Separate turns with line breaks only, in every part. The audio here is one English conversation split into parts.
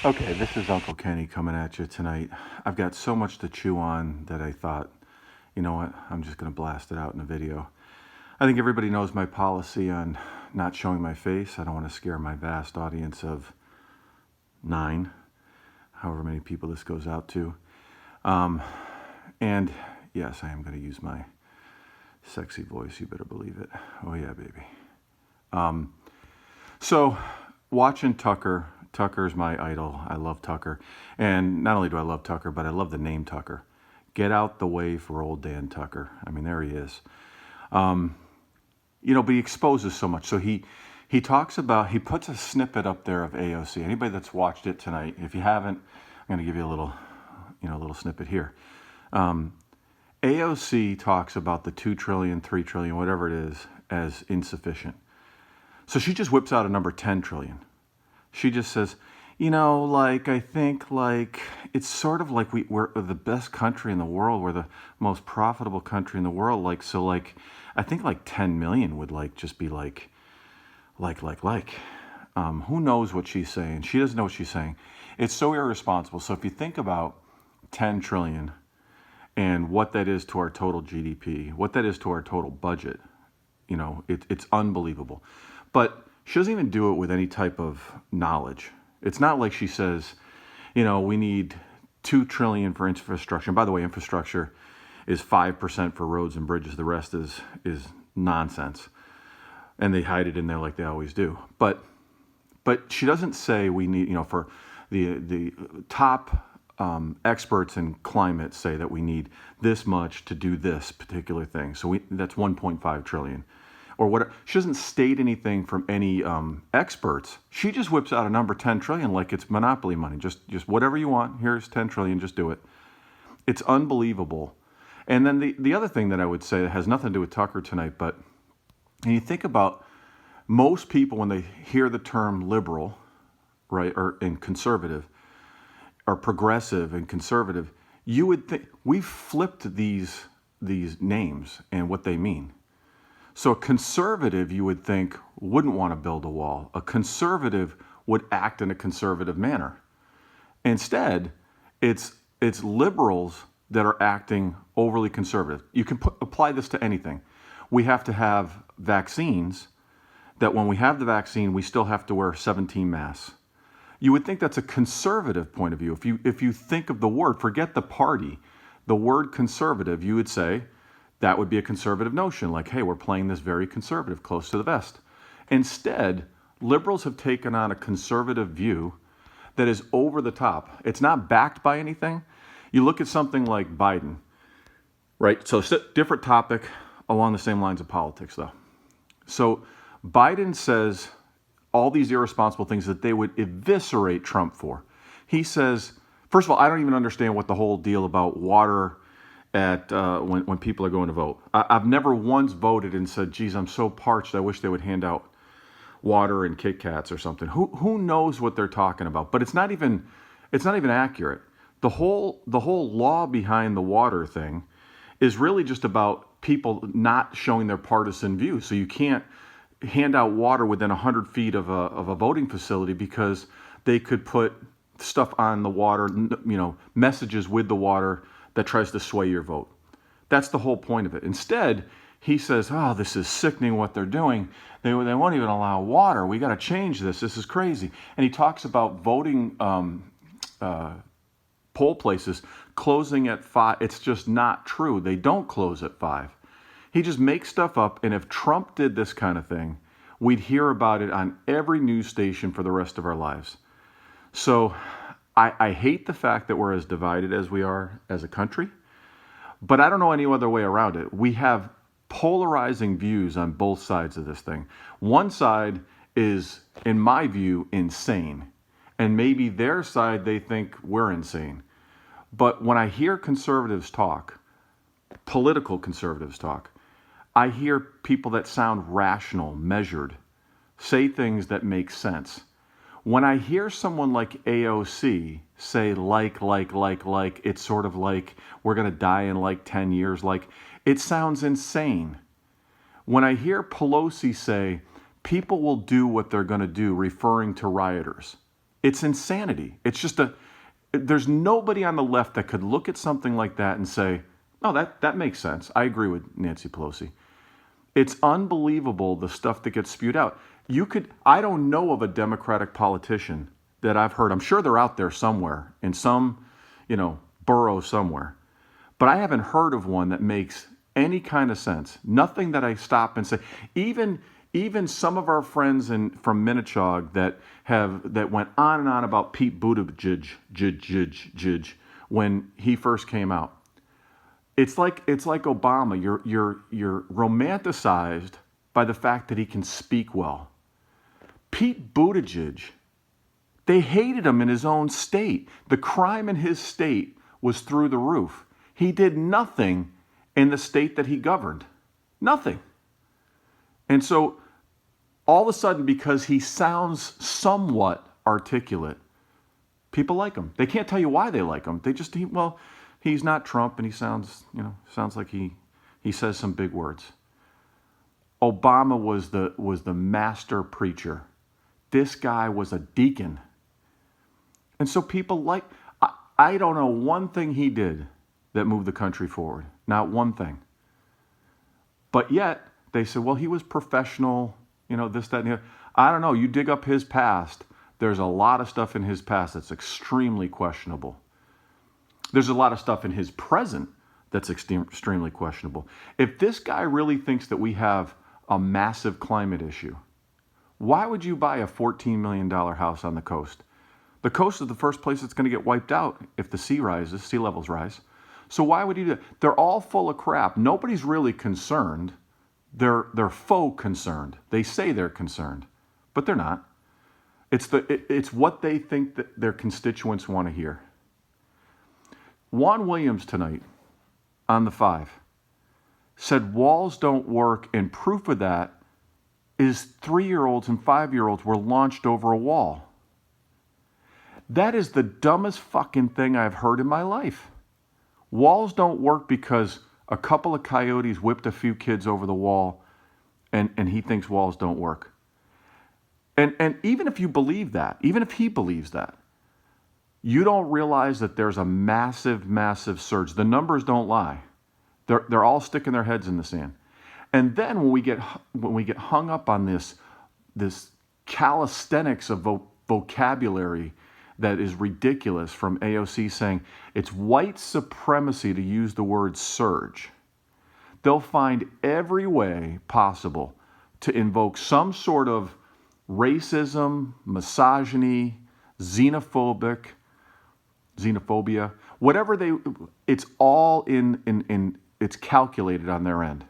Okay, this is Uncle Kenny coming at you tonight. I've got so much to chew on that I thought, you know what, I'm just going to blast it out in a video. I think everybody knows my policy on not showing my face. I don't want to scare my vast audience of 9, however many people this goes out to. And yes, I am going to use my sexy voice, you better believe it. Oh yeah, baby. So, watching Tucker's my idol. I love Tucker. And not only do I love Tucker, but I love the name Tucker. Get out the way for old Dan Tucker. I mean, there he is. But he exposes so much. So he talks about, he puts a snippet up there of AOC. Anybody that's watched it tonight, if you haven't, I'm going to give you a little snippet here. AOC talks about the 2 trillion, 3 trillion, whatever it is, as insufficient. So she just whips out a number 10 trillion. She just says, I think it's sort of like we're the best country in the world. We're the most profitable country in the world. I think 10 million would just be who knows what she's saying? She doesn't know what she's saying. It's so irresponsible. So if you think about 10 trillion and what that is to our total GDP, what that is to our total budget, it's unbelievable. But she doesn't even do it with any type of knowledge. It's not like she says, we need 2 trillion for infrastructure. And by the way, infrastructure is 5% for roads and bridges. The rest is nonsense. And they hide it in there like they always do. But she doesn't say we need, for the top experts in climate say that we need this much to do this particular thing. So that's 1.5 trillion. Or what? She doesn't state anything from any experts. She just whips out a number 10 trillion like it's monopoly money. Just whatever you want. Here's 10 trillion. Just do it. It's unbelievable. And then the other thing that I would say that has nothing to do with Tucker tonight, but when you think about most people when they hear the term liberal, right, and conservative, or progressive and conservative, you would think we've flipped these names and what they mean. So a conservative, you would think, wouldn't want to build a wall. A conservative would act in a conservative manner. Instead, it's liberals that are acting overly conservative. You can apply this to anything. We have to have vaccines, that when we have the vaccine, we still have to wear 17 masks. You would think that's a conservative point of view. If you think of the word, forget the party, the word conservative, you would say, that would be a conservative notion, like, hey, we're playing this very conservative, close to the vest. Instead, liberals have taken on a conservative view that is over the top. It's not backed by anything. You look at something like Biden, right? So different topic along the same lines of politics, though. So Biden says all these irresponsible things that they would eviscerate Trump for. He says, first of all, I don't even understand what the whole deal about water at when people are going to vote. I've never once voted and said, geez, I'm so parched, I wish they would hand out water and Kit Kats or something. Who knows what they're talking about? But it's not even accurate. The whole law behind the water thing is really just about people not showing their partisan views. So you can't hand out water within 100 feet of a voting facility because they could put stuff on the water, messages with the water that tries to sway your vote. That's the whole point of it. Instead, he says, oh, this is sickening what they're doing. They won't even allow water. We got to change this. This is crazy. And he talks about voting poll places closing at 5. It's just not true. They don't close at 5. He just makes stuff up. And if Trump did this kind of thing, we'd hear about it on every news station for the rest of our lives. So I hate the fact that we're as divided as we are as a country, but I don't know any other way around it. We have polarizing views on both sides of this thing. One side is, in my view, insane, and maybe their side, they think we're insane. But when I hear conservatives talk, political conservatives talk, I hear people that sound rational, measured, say things that make sense. When I hear someone like AOC say it's sort of like we're going to die in 10 years, it sounds insane. When I hear Pelosi say people will do what they're going to do, referring to rioters, It's insanity. It's just there's nobody on the left that could look at something like that and say, "No, that makes sense. I agree with Nancy Pelosi." It's unbelievable the stuff that gets spewed out. I don't know of a Democratic politician that I've heard. I'm sure they're out there somewhere in some, borough somewhere. But I haven't heard of one that makes any kind of sense. Nothing that I stop and say. Even some of our friends from Minnechaug that went on and on about Pete Buttigieg when he first came out. It's like Obama. You're romanticized by the fact that he can speak well. Pete Buttigieg, they hated him in his own state. The crime in his state was through the roof. He did nothing in the state that he governed. Nothing. And so all of a sudden, because he sounds somewhat articulate, people like him. They can't tell you why they like him. He's not Trump, and he sounds like he says some big words. Obama was the master preacher. This guy was a deacon. And so people I don't know one thing he did that moved the country forward. Not one thing. But yet, they said, well, he was professional, this, that, and the other. I don't know. You dig up his past, there's a lot of stuff in his past that's extremely questionable. There's a lot of stuff in his present that's extremely questionable. If this guy really thinks that we have a massive climate issue, why would you buy a $14 million house on the coast? The coast is the first place that's going to get wiped out if the sea levels rise. So why would you do that? They're all full of crap. Nobody's really concerned. They're faux concerned. They say they're concerned, but they're not. It's what they think that their constituents want to hear. Juan Williams tonight on The Five said walls don't work, and proof of that is 3-year-olds and 5-year-olds were launched over a wall. That is the dumbest fucking thing I've heard in my life. Walls don't work because a couple of coyotes whipped a few kids over the wall and he thinks walls don't work. And even if you believe that, even if he believes that, you don't realize that there's a massive, massive surge. The numbers don't lie. They're all sticking their heads in the sand. And then when we get hung up on this calisthenics of vocabulary that is ridiculous from AOC saying it's white supremacy to use the word surge, they'll find every way possible to invoke some sort of racism, misogyny, xenophobia, whatever it's all it's calculated on their end.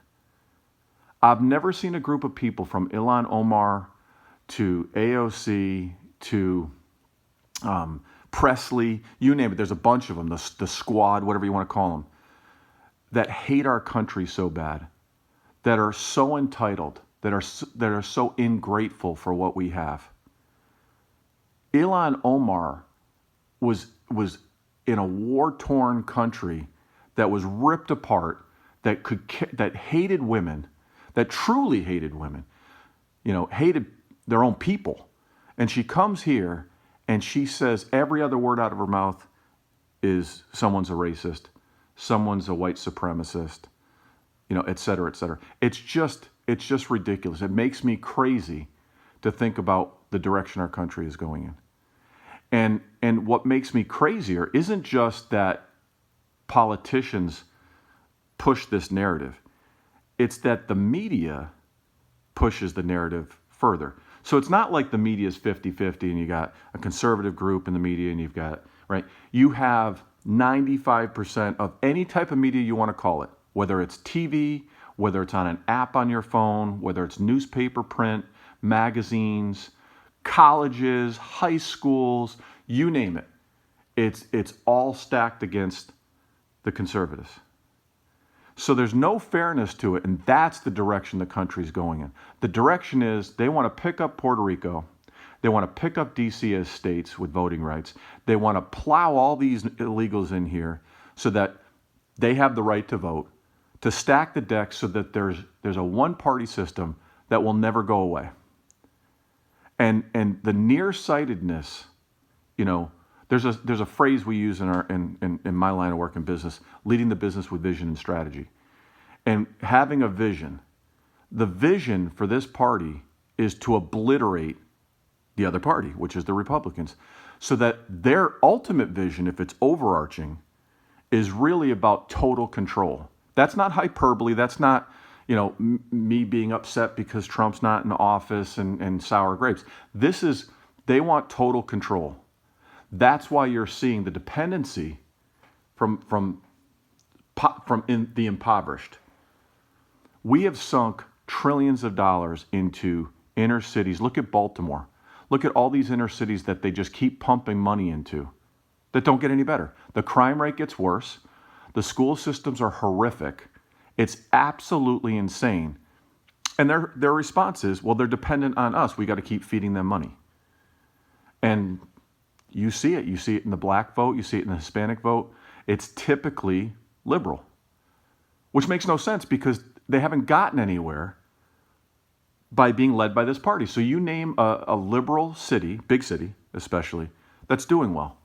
I've never seen a group of people from Ilhan Omar to AOC to Presley, you name it, there's a bunch of them, the squad, whatever you want to call them, that hate our country so bad, that are so entitled, that are so ingrateful for what we have. Ilhan Omar was in a war-torn country that was ripped apart, that hated women, that truly hated women, hated their own people. And she comes here and she says every other word out of her mouth is someone's a racist, someone's a white supremacist, et cetera, et cetera. It's just ridiculous. It makes me crazy to think about the direction our country is going in. And what makes me crazier isn't just that politicians push this narrative. It's that the media pushes the narrative further. So it's not like the media is 50-50 and you got a conservative group in the media and you've got, right? You have 95% of any type of media you want to call it, whether it's TV, whether it's on an app on your phone, whether it's newspaper, print, magazines, colleges, high schools, you name it. It's all stacked against the conservatives. So there's no fairness to it, and that's the direction the country's going in. The direction is they want to pick up Puerto Rico. They want to pick up D.C. as states with voting rights. They want to plow all these illegals in here so that they have the right to vote, to stack the deck so that there's a one-party system that will never go away. And the nearsightedness you know, there's a phrase we use in our in my line of work in business, leading the business with vision and strategy. And having a vision, the vision for this party is to obliterate the other party, which is the Republicans, so that their ultimate vision, if it's overarching, is really about total control. That's not hyperbole. That's not, me being upset because Trump's not in office and sour grapes. They want total control. That's why you're seeing the dependency from in the impoverished. We have sunk trillions of dollars into inner cities. Look at Baltimore. Look at all these inner cities that they just keep pumping money into that don't get any better. The crime rate gets worse. The school systems are horrific. It's absolutely insane. And their response is, well, they're dependent on us. We got to keep feeding them money. And you see it. You see it in the black vote. You see it in the Hispanic vote. It's typically liberal, which makes no sense because they haven't gotten anywhere by being led by this party. So you name a liberal city, big city especially, that's doing well.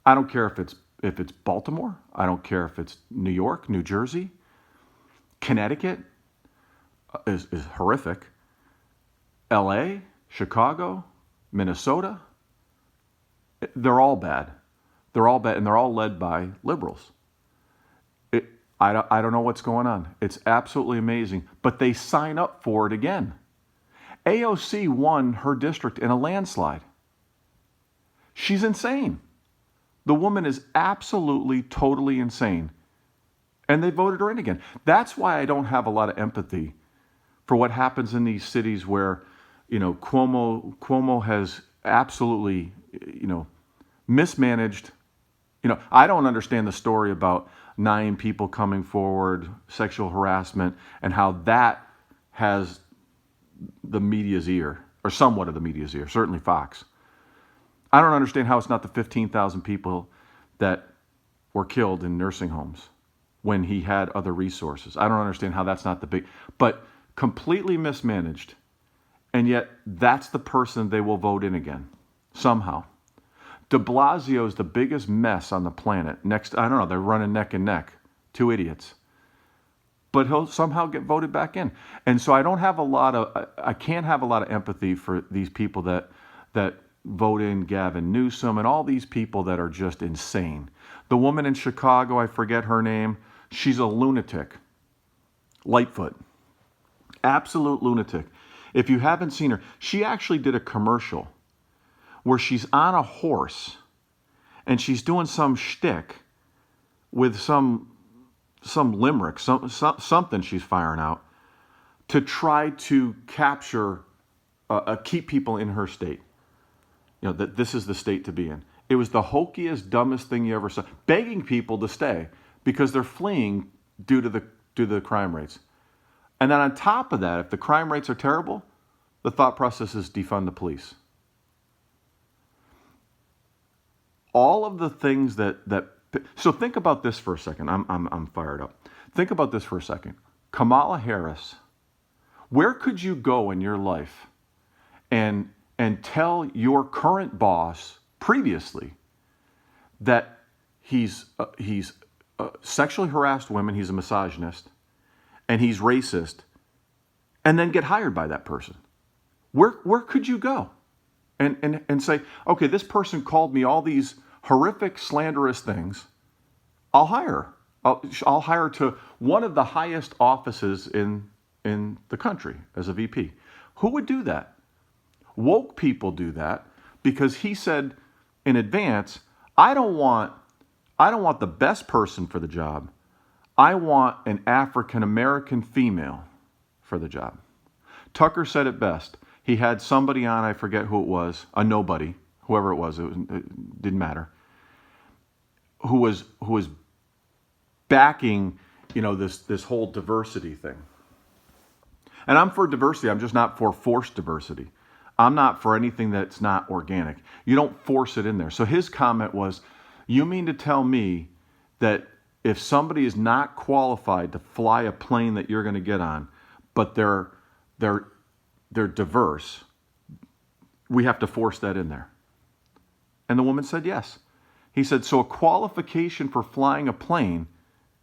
I don't care if it's Baltimore. I don't care if it's New York, New Jersey. Connecticut is horrific. LA, Chicago, Minnesota, they're all bad. They're all bad, and they're all led by liberals. I don't know what's going on. It's absolutely amazing, but they sign up for it again. AOC won her district in a landslide. She's insane. The woman is absolutely, totally insane. And they voted her in again. That's why I don't have a lot of empathy for what happens in these cities where, Cuomo has absolutely, mismanaged. I don't understand the story about 9 people coming forward, sexual harassment, and how that has the media's ear, or somewhat of the media's ear, certainly Fox. I don't understand how it's not the 15,000 people that were killed in nursing homes when he had other resources. I don't understand how that's not the big, but completely mismanaged. And yet that's the person they will vote in again, somehow. De Blasio is the biggest mess on the planet. They're running neck and neck. 2 idiots. But he'll somehow get voted back in. And so I can't have a lot of empathy for these people that vote in Gavin Newsom and all these people that are just insane. The woman in Chicago, I forget her name, she's a lunatic. Lightfoot. Absolute lunatic. If you haven't seen her, she actually did a commercial where she's on a horse and she's doing some shtick with some limerick, something she's firing out to try to capture, keep people in her state. That this is the state to be in. It was the hokiest, dumbest thing you ever saw. Begging people to stay because they're fleeing due to the crime rates. And then on top of that, if the crime rates are terrible, the thought process is defund the police. All of the things so think about this for a second. I'm fired up. Think about this for a second. Kamala Harris, where could you go in your life and tell your current boss previously that he's sexually harassed women, he's a misogynist, and he's racist, and then get hired by that person? Where could you go and say, okay, this person called me all these horrific, slanderous things. I'll hire her. I'll hire her to one of the highest offices in the country as a VP. Who would do that? Woke people do that because he said in advance, I don't want the best person for the job. I want an African American female for the job. Tucker said it best. He had somebody on, I forget who it was, a nobody, whoever it didn't matter, who was backing, this whole diversity thing. And I'm for diversity. I'm just not for forced diversity. I'm not for anything that's not organic. You don't force it in there. So his comment was, you mean to tell me that if somebody is not qualified to fly a plane that you're going to get on, but they're diverse, we have to force that in there? And the woman said yes. He said, so a qualification for flying a plane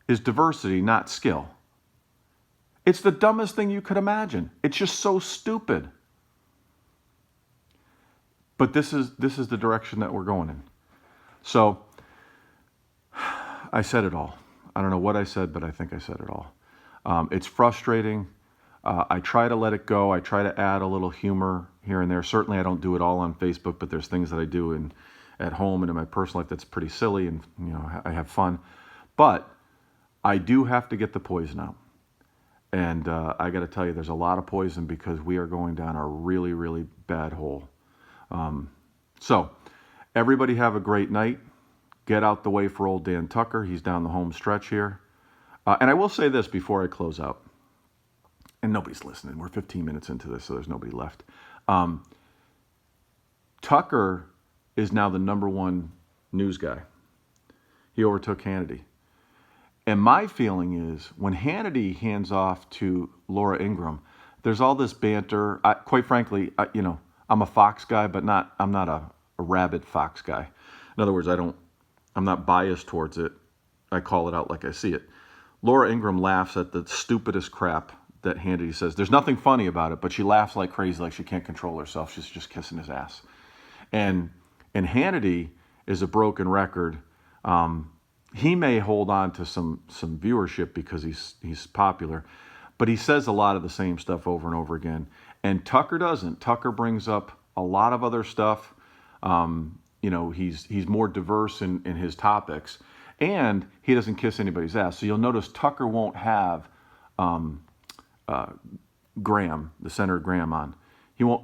is diversity, not skill. It's the dumbest thing you could imagine. It's just so stupid. But this is the direction that we're going in. So I said it all. I don't know what I said, but I think I said it all. It's frustrating. I try to let it go. I try to add a little humor here and there. Certainly I don't do it all on Facebook, but there's things that I do at home and in my personal life that's pretty silly, and I have fun. But I do have to get the poison out. And I got to tell you, there's a lot of poison because we are going down a really, really bad hole. So everybody have a great night. Get out the way for old Dan Tucker. He's down the home stretch here. And I will say this before I close out. And nobody's listening. We're 15 minutes into this, so there's nobody left. Tucker is now the #1 news guy. He overtook Hannity. And my feeling is when Hannity hands off to Laura Ingraham, there's all this banter. Quite frankly, I'm a Fox guy, but I'm not a rabid Fox guy. In other words, I'm not biased towards it. I call it out like I see it. Laura Ingraham laughs at the stupidest crap that Hannity says. There's nothing funny about it, but she laughs like crazy, like she can't control herself. She's just kissing his ass. And Hannity is a broken record. He may hold on to some viewership because he's popular, but he says a lot of the same stuff over and over again. And Tucker doesn't. Tucker brings up a lot of other stuff. He's more diverse in his topics, and he doesn't kiss anybody's ass. So you'll notice Tucker won't have Graham, the Senator Graham, on.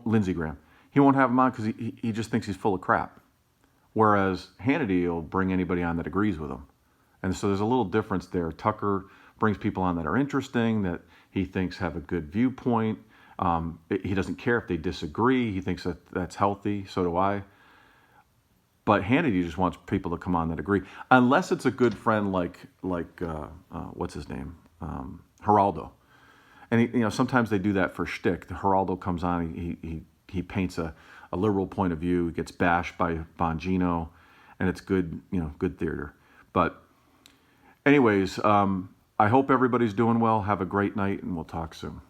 Lindsey Graham. He won't have him on because he just thinks he's full of crap. Whereas Hannity will bring anybody on that agrees with him. And so there's a little difference there. Tucker brings people on that are interesting, that he thinks have a good viewpoint. He doesn't care if they disagree. He thinks that's healthy. So do I. But Hannity just wants people to come on that agree, unless it's a good friend like what's his name, Geraldo. And sometimes they do that for shtick. The Geraldo comes on, he paints a liberal point of view. He gets bashed by Bongino, and it's good theater. But anyways, I hope everybody's doing well. Have a great night, and we'll talk soon.